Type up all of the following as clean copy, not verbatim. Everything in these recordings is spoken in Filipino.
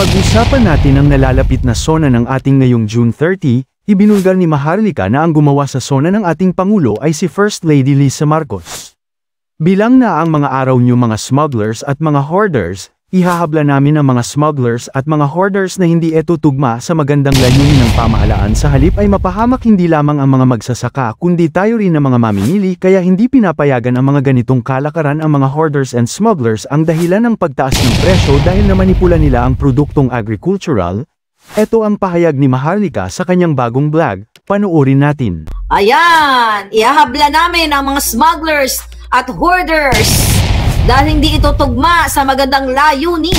Pag-usapan natin ang nalalapit na SONA ng ating ngayong June 30, ibinulgar ni Maharlika na ang gumawa sa SONA ng ating Pangulo ay si First Lady Lisa Marcos. Bilang na ang mga araw niyo mga smugglers at mga hoarders, ihahabla namin ang mga smugglers at mga hoarders na hindi ito tugma sa magandang layunin ng pamahalaan sa halip ay mapahamak hindi lamang ang mga magsasaka kundi tayo rin ang mga mamimili kaya hindi pinapayagan ang mga ganitong kalakaran ang mga hoarders and smugglers ang dahilan ng pagtaas ng presyo dahil namanipula nila ang produktong agricultural. Ito ang pahayag ni Maharlika sa kanyang bagong vlog, panoorin natin. Ayan, ihahabla namin ang mga smugglers at hoarders dahil hindi ito tugma sa magandang layunin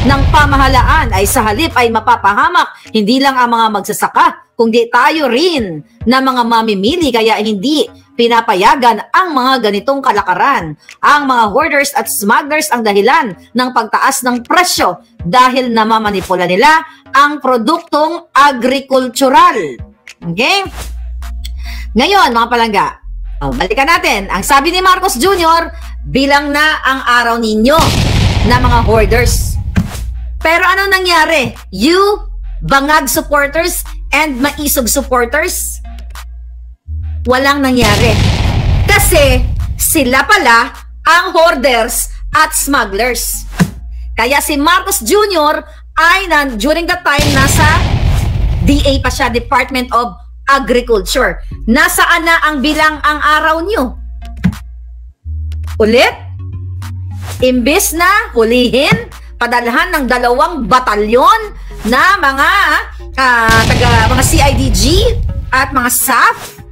ng pamahalaan ay sa halip ay mapapahamak hindi lang ang mga magsasaka kundi tayo rin na mga mamimili kaya hindi pinapayagan ang mga ganitong kalakaran. Ang mga hoarders at smugglers ang dahilan ng pagtaas ng presyo dahil namamanipula nila ang produktong agricultural. Okay? Ngayon mga palangga, balikan natin. Ang sabi ni Marcos Jr., bilang na ang araw ninyo na mga hoarders. Pero anong nangyari? You, bangag supporters and maisog supporters, walang nangyari. Kasi sila pala ang hoarders at smugglers. Kaya si Marcos Jr. ay during that time nasa DA pa siya, Department of Agriculture. Nasaan na ang bilang ang araw nyo? Ulit? Imbis na hulihin, padalhan ng 2 batalyon na mga mga CIDG at mga SAF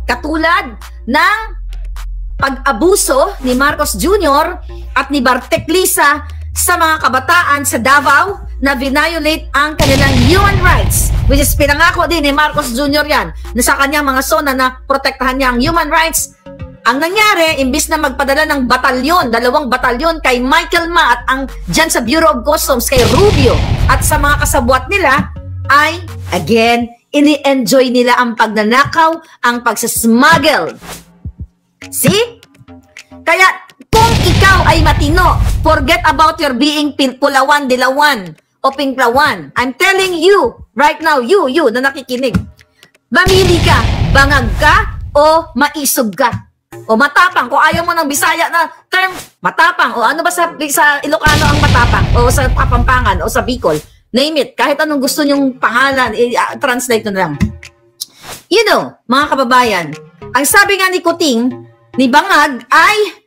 katulad ng pag-abuso ni Marcos Jr. at ni Bartek Lisa sa mga kabataan sa Davao na violate ang kanilang human rights, which is pinangako din ni Marcos Jr. yan na sa kanyang mga SONA na protektahan niya ang human rights. Ang nangyari, imbis na magpadala ng batalyon, 2 batalyon kay Michael Ma at ang dyan sa Bureau of Customs kay Rubio at sa mga kasabwat nila, ay again, ini-enjoy nila ang pagnanakaw, ang pagsasmuggle. See? Kaya kung ikaw ay matino, forget about your being pulawan, dilawan, o pingplawan. I'm telling you, right now, you na nakikinig, mamili ka, bangag ka, o maisog ka. O matapang, kung ayaw mo ng Bisaya na term, matapang. O ano ba sa Ilocano ang matapang? O sa Kapampangan, o sa Bicol. Name it. Kahit anong gusto nyong pangalan, translate na lang. You know, mga kababayan, ang sabi nga ni Kuting, ni Bangag, ay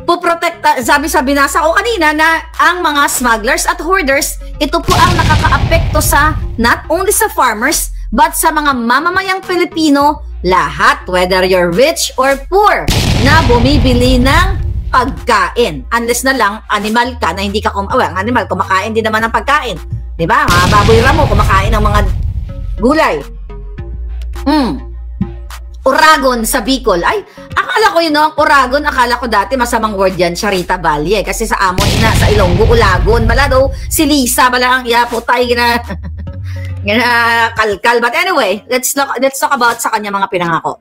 puprotekta, sabi sa binasa ko kanina na ang mga smugglers at hoarders, ito po ang nakakaapekto sa, not only sa farmers, but sa mga mamamayang Pilipino, lahat, whether you're rich or poor, na bumibili ng pagkain. Unless na lang, animal ka na hindi ka animal, kumakain din naman ng pagkain. Diba? Mga baboy ramo, kumakain ng mga gulay. Uragon sa Bicol. Ay, akala ko yun, no? Uragon, akala ko dati masamang word yan, Charita Valle. Kasi sa amon, sa Ilonggo, ulagon. Bala daw, si Lisa, bala ang iyapotay, kalkal. But anyway, let's talk about sa kanya mga pinangako.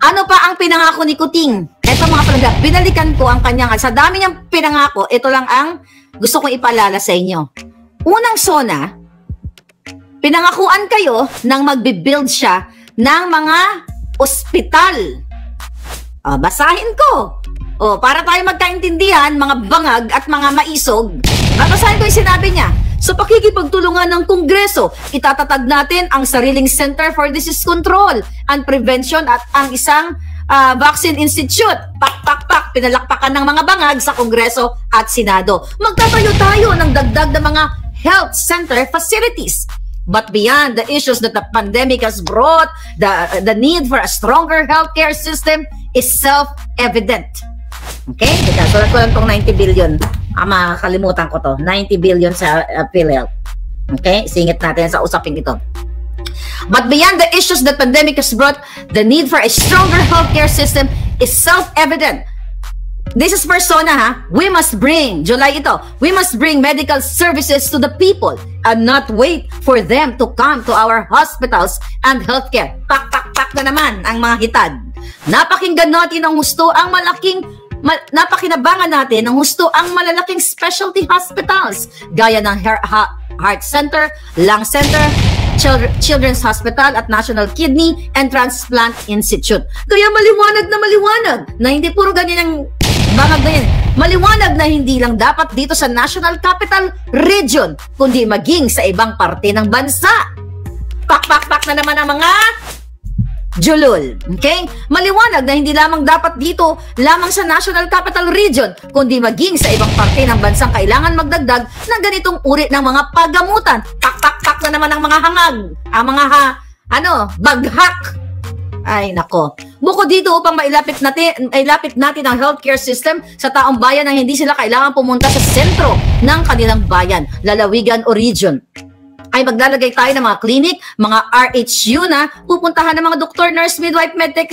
Ano pa ang pinangako ni Kuting? Ito mga palangga, binalikan ko ang kanyang, sa dami niyang pinangako, ito lang ang gusto kong ipaalala sa inyo. Unang SONA, pinangakuan kayo nang magbibuild siya ng mga ospital. Basahin ko. Para tayo magkaintindihan, mga bangag at mga maisog, babasahin ko yung sinabi niya. Sa pakikipagtulungan ng Kongreso, itatatag natin ang sariling Center for Disease Control and Prevention at ang isang Vaccine Institute. Pak, pinalakpakan ng mga bangag sa Kongreso at Senado. Magtatayo tayo ng dagdag na mga health center facilities. But beyond the issues that the pandemic has brought, the need for a stronger healthcare system is self-evident. Okay? Sulat ko lang itong 90 billion. Makakalimutan ko to. 90 billion sa PhilHealth. Okay? Singit natin sa usaping ito. But beyond the issues that pandemic has brought, the need for a stronger healthcare system is self-evident. This is persona, ha? We must bring, July ito, we must bring medical services to the people and not wait for them to come to our hospitals and healthcare. Pak na naman ang mga hitad. Napakinggan natin ang gusto ang malaking napakinabangan natin ng husto ang malalaking specialty hospitals gaya ng Heart Center, Lung Center, Children's Hospital at National Kidney and Transplant Institute. Kaya maliwanag na hindi puro ganyan ang bangag na yan. Maliwanag na hindi lang dapat dito sa National Capital Region, kundi maging sa ibang parte ng bansa. Pak na naman ang mga julul. Okay? Maliwanag na hindi lamang dapat dito lamang sa National Capital Region, kundi maging sa ibang parte ng bansang kailangan magdagdag ng ganitong uri ng mga paggamutan. Pak na naman ang mga hangag, ang mga baghak. Ay nako. Bukod dito upang mailapit natin ang healthcare system sa taong bayan nang hindi sila kailangan pumunta sa sentro ng kanilang bayan, lalawigan o region, ay maglalagay tayo ng mga clinic, mga RHU na pupuntahan ng mga doktor, nurse, midwife, medtech,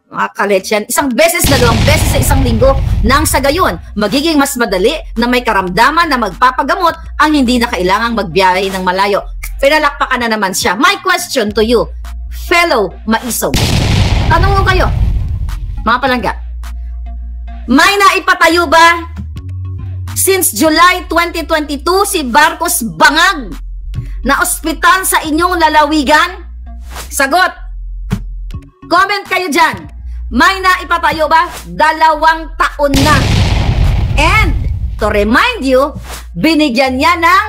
mga kaletsyan, 1 beses, 2 beses sa isang linggo. Nang sa gayon, magiging mas madali na may karamdaman na magpapagamot ang hindi na kailangang magbiyahe ng malayo. Pinalakpakan na naman siya. My question to you, fellow maisog. Tanong ko kayo, mga palangga, may naipatayo ba since July 2022 si Marcos Bangag na ospital sa inyong lalawigan? Sagot. Comment kayo dyan. May naipatayo ba? 2 taon na. And, to remind you, binigyan niya ng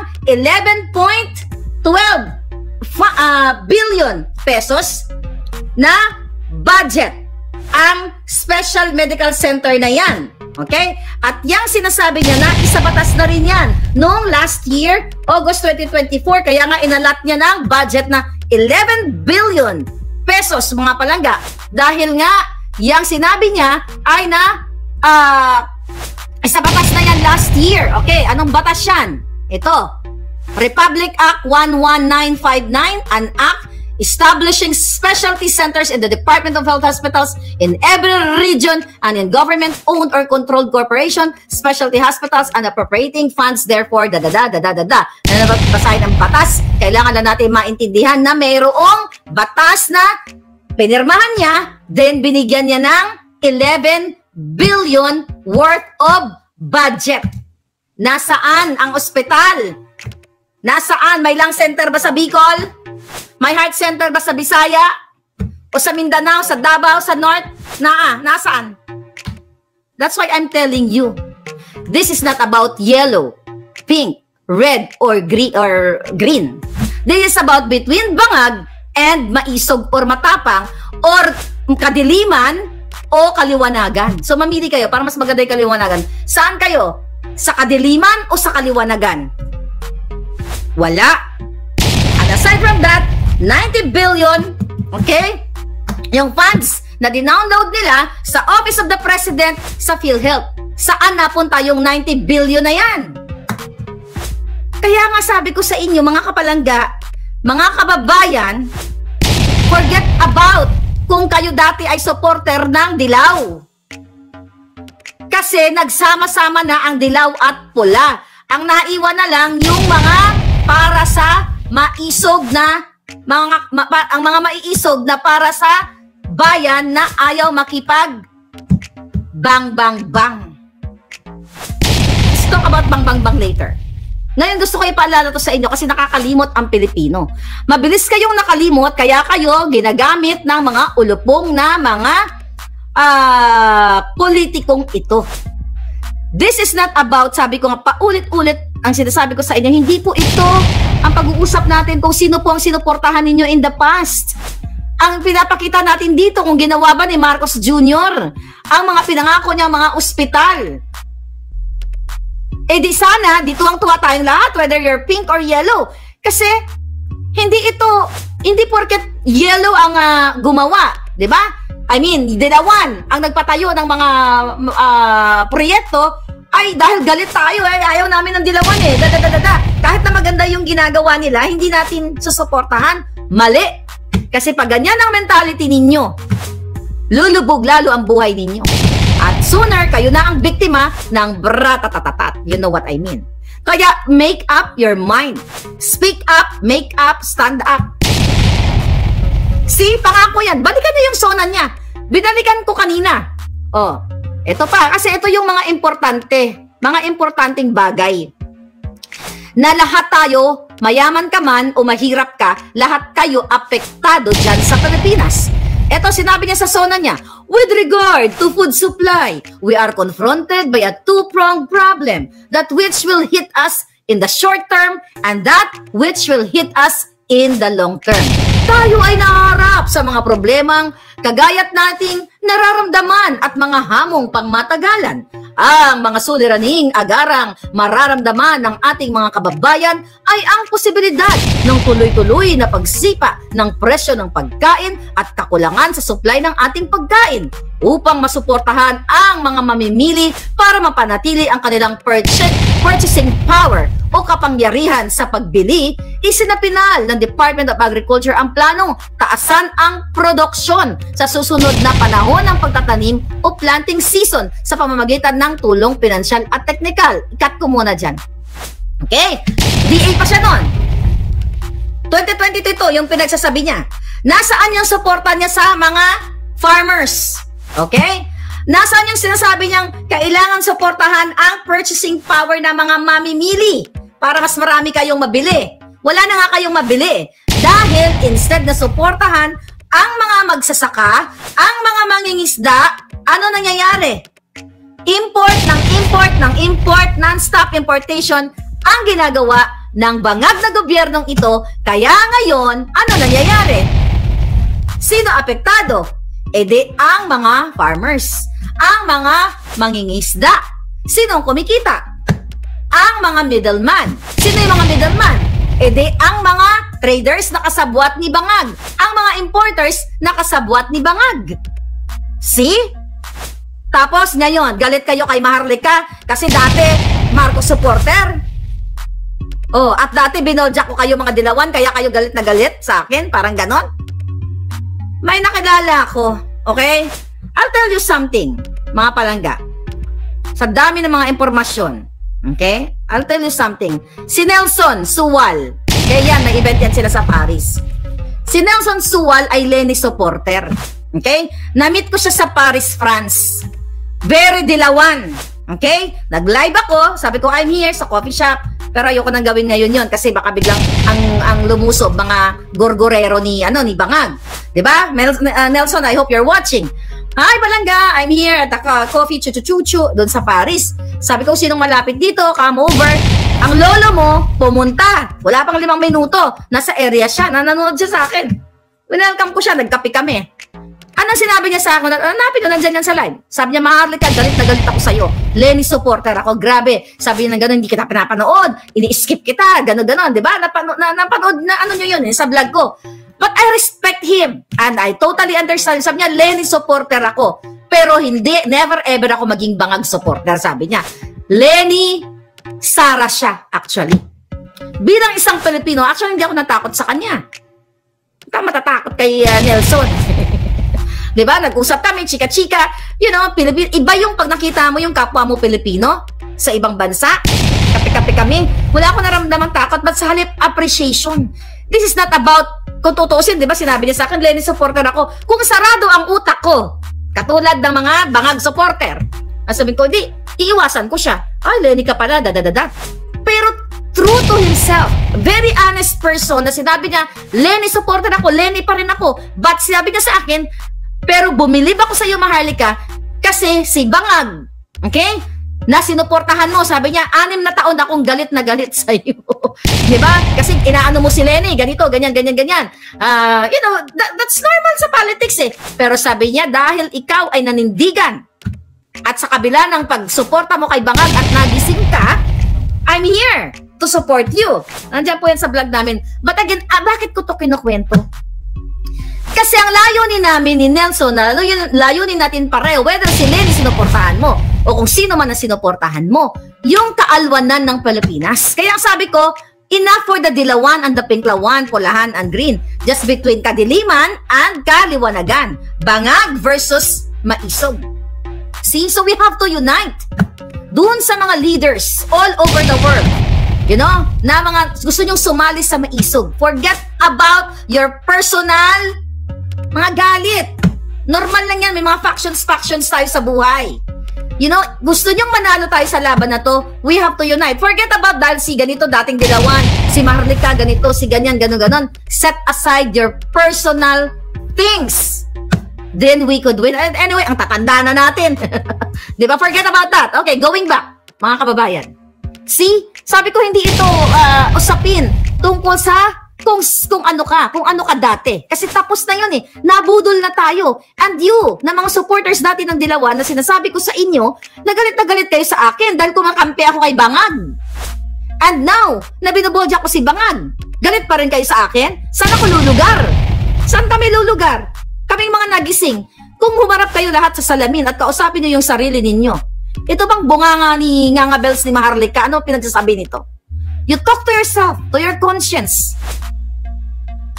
11.12 billion pesos na budget ang Special Medical Center na yan. Okay? At yung sinasabi niya na isabatas na rin yan noong last year, August 2024, kaya nga inalat niya ng budget na 11 billion pesos, mga palangga. Dahil nga, yung sinabi niya ay na isabatas na yan last year. Okay, anong batas yan? Ito, Republic Act 11959, an act establishing specialty centers in the Department of Health hospitals in every region and in government-owned or controlled corporation, specialty hospitals, and appropriating funds therefore, basahin ang batas, kailangan na natin maintindihan na mayroong batas na pinirmahan niya, then binigyan niya ng 11 billion worth of budget. Nasaan ang ospital? Nasaan? May lung center ba sa Bicol? May heart center ba sa Bisaya? O sa Mindanao, sa Davao, sa North? Nasaan? That's why I'm telling you, this is not about yellow, pink, red, or green. This is about between bangag and maisog or matapang or kadiliman o kaliwanagan. So mamili kayo para mas maganda yung kaliwanagan. Saan kayo? Sa kadiliman o sa kaliwanagan? Wala. And aside from that, 90 billion, okay? Yung funds na dinownload nila sa Office of the President sa PhilHealth. Saan napunta yung 90 billion na yan? Kaya nga sabi ko sa inyo, mga kapalangga, mga kababayan, forget about kung kayo dati ay supporter ng dilaw. Kasi nagsama-sama na ang dilaw at pula. Ang naiwan na lang yung mga para sa maisog na ang mga maiisog na para sa bayan na ayaw makipag bang. Let's talk about bang later. Ngayon gusto ko ipaalala to sa inyo kasi nakakalimot ang Pilipino. Mabilis kayong nakalimot kaya kayo ginagamit ng mga ulupong na mga politikong ito. This is not about, sabi ko nga paulit-ulit ang sinasabi ko sa inyo, hindi po ito ang pag-uusap natin kung sino po ang sinuportahan ninyo in the past. Ang pinapakita natin dito kung ginawa ba ni Marcos Jr. ang mga pinangako niya mga ospital. Eh di sana, di tuwang-tuwa tayong lahat, whether you're pink or yellow. Kasi, hindi porket yellow ang gumawa, di ba? I mean, dilawan ang nagpatayo ng mga proyekto, ay dahil galit tayo, ayaw namin ng dilawan Kahit na maganda yung ginagawa nila, hindi natin susuportahan. Mali. Kasi pag ganyan ang mentality ninyo, lulubog lalo ang buhay ninyo. At sooner, kayo na ang biktima ng bratatatat. You know what I mean? Kaya, make up your mind. Speak up, make up, stand up. See, pangako yan. Balikan niyo yung sona niya. Binalikan ko kanina. Ito pa, kasi ito yung mga importanteng bagay. Na lahat tayo, mayaman ka man o mahirap ka, lahat kayo apektado dyan sa Pilipinas. Ito, sinabi niya sa SONA niya, with regard to food supply, we are confronted by a two-pronged problem, that which will hit us in the short term and that which will hit us in the long term. Tayo ay naharap sa mga problemang kagaya't nating nararamdaman at mga hamong pangmatagalan. Ang mga suliraning agarang mararamdaman ng ating mga kababayan ay ang posibilidad ng tuloy-tuloy na pagsipa ng presyo ng pagkain at kakulangan sa supply ng ating pagkain upang masuportahan ang mga mamimili para mapanatili ang kanilang purchasing power o kapangyarihan sa pagbili. Isinapinal ng Department of Agriculture ang planong taasan ang produksyon sa susunod na panahon ng pagtatanim o planting season sa pamamagitan ng tulong pinansyal at teknikal. Ikat ko muna dyan. Okay? DA pa siya nun. 2022 ito, yung pinagsasabi niya. Nasaan yung suporta niya sa mga farmers? Okay? Nasaan yung sinasabi niyang kailangan suportahan ang purchasing power ng mga mamimili para mas marami kayong mabili? Wala na nga kayong mabili. Dahil instead na suportahan ang mga magsasaka, ang mga mangingisda, ano nangyayari? Import ng import, non-stop importation ang ginagawa ng bangag na gobyernong ito. Kaya ngayon, ano nangyayari? Sino apektado? Di ang mga farmers, ang mga mangingisda. Sino ang kumikita? Ang mga middleman. Sino yung mga middleman? Di ang mga traders na kasabwat ni Bangag. Ang mga importers na kasabwat ni Bangag. See? Tapos ngayon, galit kayo kay Maharlika kasi dati Marcos supporter. Oh, at dati binodjak ko kayo mga dilawan kaya kayo galit na galit sa akin, parang ganon. May nakilala ako, okay? I'll tell you something, mga palangga. Sa dami ng mga impormasyon, okay? I'll tell you something. Si Nelson Suwal, kaya yan, nag-event yan sila sa Paris. Si Nelson Suwal ay Leni supporter, okay? Na-meet ko siya sa Paris, France. Very dilawan, okay? Nag-live ako, sabi ko, I'm here sa coffee shop. Pero ayoko nang gawin ngayon yon kasi baka biglang ang lumusob mga gorgorero ni Bangag. 'Di ba? Nelson, I hope you're watching. Hi Balangga, I'm here at the coffee chuchu doon sa Paris. Sabi ko, sinong malapit dito? Come over. Ang lolo mo pumunta. Wala pang 5 minuto. Nasa area siya. Nanonood siya sa akin. Welcome ko siya. Nagkape kami. Ano sinabi niya sa akin? Hanapin ko, nandyan yan sa live. Sabi niya, Maharlika, galit na galit ako sa'yo. Leni supporter ako, grabe. Sabi niya na gano'n, hindi kita pinapanood. Ini-skip kita, gano'n, di ba? Napanood na ano niyo yun sa vlog ko. But I respect him. And I totally understand. Sabi niya, Leni supporter ako. Pero hindi, never ever ako maging Bangag supporter, sabi niya. Leni Sara siya, actually. Bilang isang Pilipino, actually hindi ako natakot sa kanya. Hindi ako matatakot kay Nelson. Diba? Nag-usap kami, chika-chika. You know, iba yung pag nakita mo yung kapwa mo Pilipino sa ibang bansa. Kape-kape kami. Wala akong naramdamang takot, but sa halip, appreciation. This is not about, kung tutuusin, diba? Sinabi niya sa akin, Leni supporter ako. Kung sarado ang utak ko, katulad ng mga Bangag supporter, sabihin ko, di, iiwasan ko siya. Ay, Leni ka pala, dadadada. Pero, true to himself, very honest person na sinabi niya, Leni supporter ako, Leni pa rin ako. But sinabi niya sa akin, pero bumilib ako sa iyo, Maharlika, kasi si Bangag, okay, na sinuportahan mo, sabi niya, 6 na taon akong galit na galit sa iyo. Diba? Kasi inaano mo si Leni, ganito, ganyan, ganyan, ganyan. You know, that's normal sa politics eh. Pero sabi niya, dahil ikaw ay nanindigan, at sa kabila ng pagsuporta mo kay Bangag at nagising ka, I'm here to support you. Nandiyan po yan sa vlog namin. But again, bakit ko to kinukwento? Kasi ang layunin namin ni Nelson, layunin natin pareho, whether si Leni sinuportahan mo, o kung sino man ang sinuportahan mo, yung kaalwanan ng Pilipinas. Kaya sabi ko, enough for the dilawan and the pinklawan, pulahan and green. Just between kadiliman and kaliwanagan. Bangag versus maisog. See, so we have to unite. Doon sa mga leaders all over the world, you know, na mga gusto nyong sumali sa maisog. Forget about your personal mga galit. Normal lang yan. May mga factions tayo sa buhay. You know, gusto nyong manalo tayo sa laban na to, we have to unite. Forget about dahil si ganito, dating dilawan, si Maharlika, ganito, si ganyan, ganon. Set aside your personal things. Then we could win. And anyway, ang tatanda na natin. Di ba? Forget about that. Okay, going back, mga kababayan. See? Sabi ko, hindi ito usapin tungkol sa kung ano ka dati. Kasi tapos na yun eh. Nabudol na tayo. And you, na mga supporters natin ng Dilawan, na sinasabi ko sa inyo, na galit kayo sa akin dahil kumakampi ako kay Bangag. And now, na binubodya ko si Bangag, galit pa rin kayo sa akin? Saan ako lulugar? Saan kami lulugar? Kaming mga nagising. Kung humarap kayo lahat sa salamin at kausapin nyo yung sarili ninyo, ito bang bunganga ni Nganga Bells ni Maharlika? Ano pinagsasabi nito? You talk to yourself, to your conscience.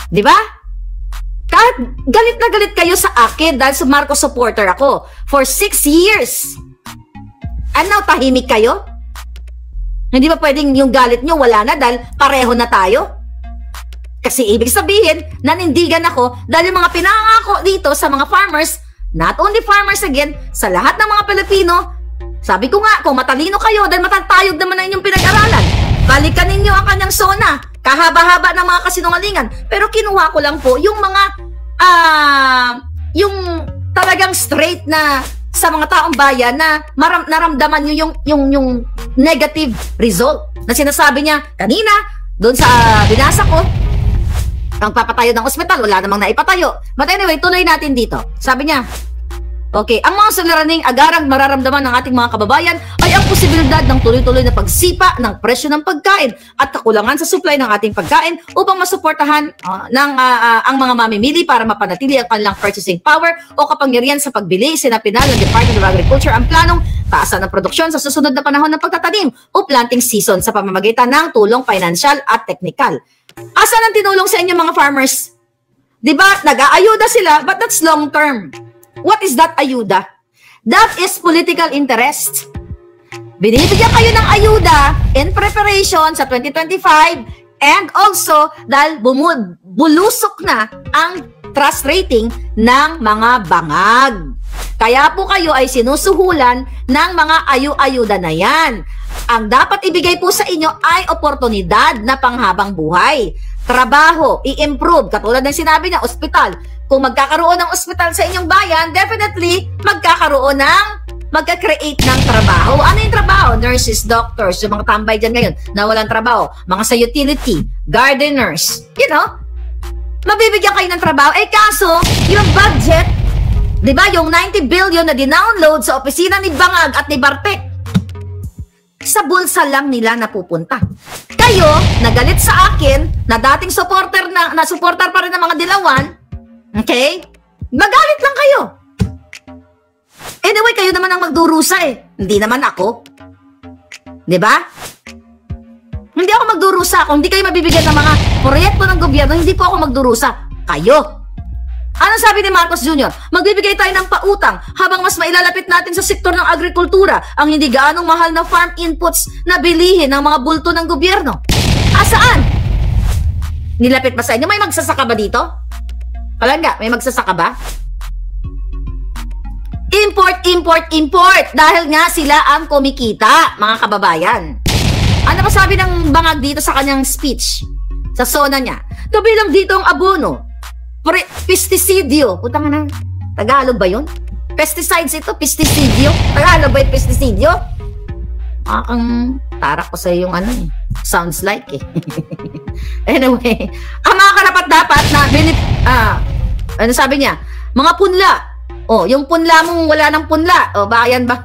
Di ba? Kahit galit na galit kayo sa akin dahil sa Marcos supporter ako for 6 years. And now, tahimik kayo? Hindi ba pwedeng yung galit nyo wala na dahil pareho na tayo? Kasi ibig sabihin, nanindigan ako dahil yung mga pinangako dito sa mga farmers, not only farmers again, sa lahat ng mga Pilipino, sabi ko nga, kung matalino kayo dahil matatayog naman na inyong pinag-aralan, balikan ninyo ang kanyang sona, kahaba-haba ng mga kasinungalingan. Pero kinuha ko lang po yung mga, yung talagang straight na sa mga taong bayan na naramdaman nyo yung negative result. Na sinasabi niya, kanina, doon sa binasa ko, ang papatayo ng ospital, wala namang naipatayo. But anyway, tuloy natin dito. Sabi niya, okay, ang mga suliraning agarang mararamdaman ng ating mga kababayan ay ang posibilidad ng tuloy-tuloy na pagsipa ng presyo ng pagkain at kakulangan sa supply ng ating pagkain upang masuportahan ang mga mamimili para mapanatili ang kanilang purchasing power o kapangyarihan sa pagbili. Sinapinal ng Department of Agriculture ang planong taasan ng produksyon sa susunod na panahon ng pagtatanim o planting season sa pamamagitan ng tulong financial at technical. Asan ang tinulong sa inyo mga farmers? Diba, nag-aayuda sila, but that's long term. What is that ayuda? That is political interest. Binibigyan kayo ng ayuda in preparation sa 2025 and also dahil bulusok na ang trust rating ng mga bangag. Kaya po kayo ay sinusuhulan ng mga ayu-ayuda na yan. Ang dapat ibigay po sa inyo ay oportunidad na panghabang buhay. Trabaho, i-improve. Katulad ng sinabi niya, ospital. Kung magkakaroon ng ospital sa inyong bayan, definitely magka-create ng trabaho. Ano yung trabaho? Nurses, doctors, yung mga tambay dyan ngayon na walang trabaho. Mga sa utility, gardeners, you know? Mabibigyan kayo ng trabaho. Eh kaso, yung budget, di ba, yung 90 billion na dinownload sa opisina ni Bangag at ni Bartek, sa bulsa lang nila napupunta. Kayo, nagalit sa akin, na dating supporter supporter pa rin ng mga Dilawan, okay? Magalit lang kayo. Anyway, kayo naman ang magdurusa eh. Hindi naman ako. Diba? Hindi ako magdurusa. Kung hindi kayo mabibigyan ng mga proyekto ng gobyerno, hindi po ako magdurusa. Kayo. Anong sabi ni Marcos Jr.? Magbibigay tayo ng pautang habang mas mailalapit natin sa sektor ng agrikultura ang hindi gaanong mahal na farm inputs na bilihin ng mga bulto ng gobyerno. Asaan? Nilapit ba sa inyo? May magsasaka ba dito? Wala nga, may magsasaka ba? Import, import, import! Dahil nga sila ang kumikita, mga kababayan. Ano pa sabi ng Bangag dito sa kanyang speech? Sa sona niya? Kabilang dito ang abono. Pesticidio. Putang na. Tagalog ba yun? Pesticides ito? Pesticidio? Tagalog ba yung pesticidio? Makakang tarak ko sa yung ano eh. Sounds like eh. Anyway, ang mga karapat-dapat na ano sabi niya? Mga punla. Oh, yung punla mong wala ng punla. Oh, bayan ba?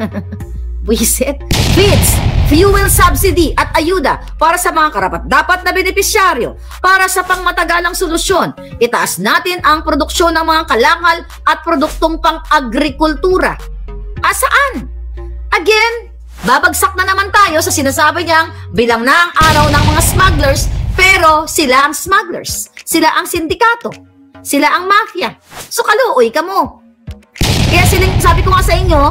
Wisit. Feeds, fuel subsidy at ayuda para sa mga karapat-dapat na benepisyaryo para sa pangmatagalang solusyon. Itaas natin ang produksyon ng mga kalakal at produktong pang-agrikultura. Asaan? Again, babagsak na naman tayo sa sinasabi niyang bilang na ang araw ng mga smugglers, pero sila ang smugglers. Sila ang sindikato. Sila ang mafia. So kaluoy ka mo. Kaya sabi ko nga sa inyo,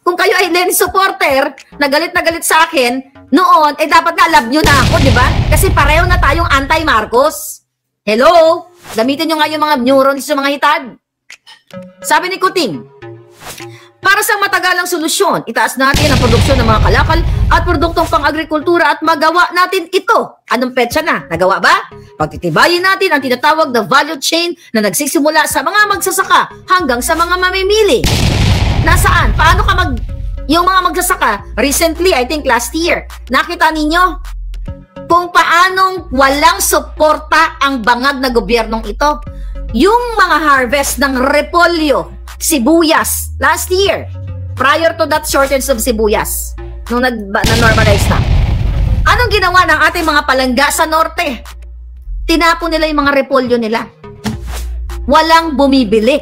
kung kayo ay Lenny supporter, na galit sa akin, noon, eh dapat nga love nyo na ako, di ba? Kasi pareho na tayong anti-Marcos. Hello? Gamitin nyo nga yung mga neurons sa mga hitad. Sabi ni Kuting, Para sa matagalang solusyon, itaas natin ang produksyon ng mga kalakal at produktong pang-agrikultura at magawa natin ito. Anong petsa na? Nagawa ba? Pagtitibayin natin ang tinatawag na value chain na nagsisimula sa mga magsasaka hanggang sa mga mamimili. Nasaan? Paano ka yung mga magsasaka? Recently, I think last year, nakita ninyo kung paanong walang suporta ang bangag na gobyernong ito. Yung mga harvest ng repolyo, sibuyas, last year, prior to that shortage of sibuyas, nung na-normalize na. Anong ginawa ng ating mga palangga sa norte? Tinapon nila yung mga repolyo nila. Walang bumibili.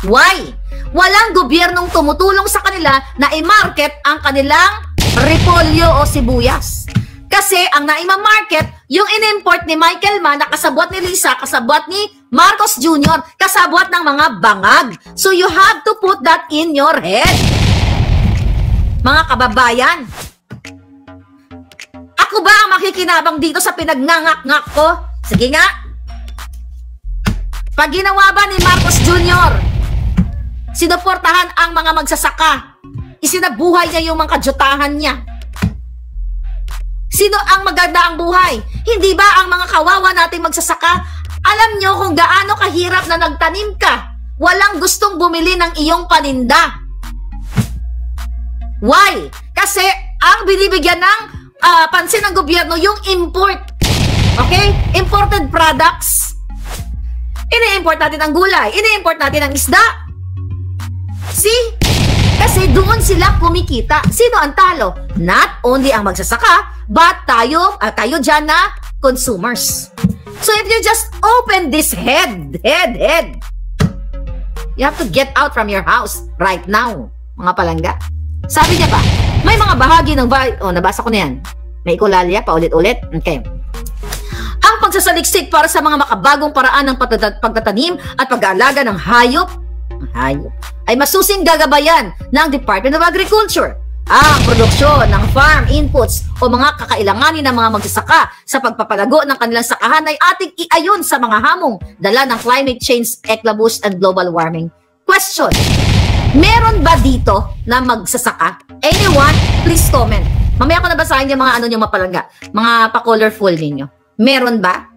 Why? Walang gobyernong tumutulong sa kanila na i-market ang kanilang repolyo o sibuyas. Kasi ang naima-market, yung in-import ni Michael Ma na kasabwat ni Lisa, kasabwat ni Marcos Jr., kasabwat ng mga bangag. So you have to put that in your head. Mga kababayan, ako ba ang makikinabang dito sa pinagnangak-ngak ko? Sige nga. Pag ginawa ba ni Marcos Jr., sinuportahan ang mga magsasaka, isinabuhay niya yung mga kadyutahan niya. Sino ang maganda ang buhay? Hindi ba ang mga kawawa nating magsasaka? Alam nyo kung gaano kahirap na nagtanim ka. Walang gustong bumili ng iyong paninda. Why? Kasi ang binibigyan ng pansin ng gobyerno yung import. Okay? Imported products. Ini-import natin ang gulay. Ini-import natin ang isda. See? Kasi doon sila kumikita. Sino ang talo? Not only ang magsasaka, but tayo dyan na consumers. So if you just open this head, you have to get out from your house right now, mga palangga. Sabi niya pa, may mga bahagi ng nabasa ko na yan. May ikulalya pa ulit-ulit. Okay. Ang pagsasaliksik para sa mga makabagong paraan ng pagtatanim at pag-aalaga ng hayop ay masusing gagabayan ng Department of Agriculture. Ang produksyon ng farm inputs o mga kakailanganin ng mga magsasaka sa pagpapalago ng kanilang sakahan ay ating iayon sa mga hamong dala ng climate change, eklabus, and global warming. Question, meron ba dito na magsasaka? Anyone, please comment. Mamaya ko na basahin yung mga ano yung mapalangga, mga pa-colorful ninyo. Meron ba?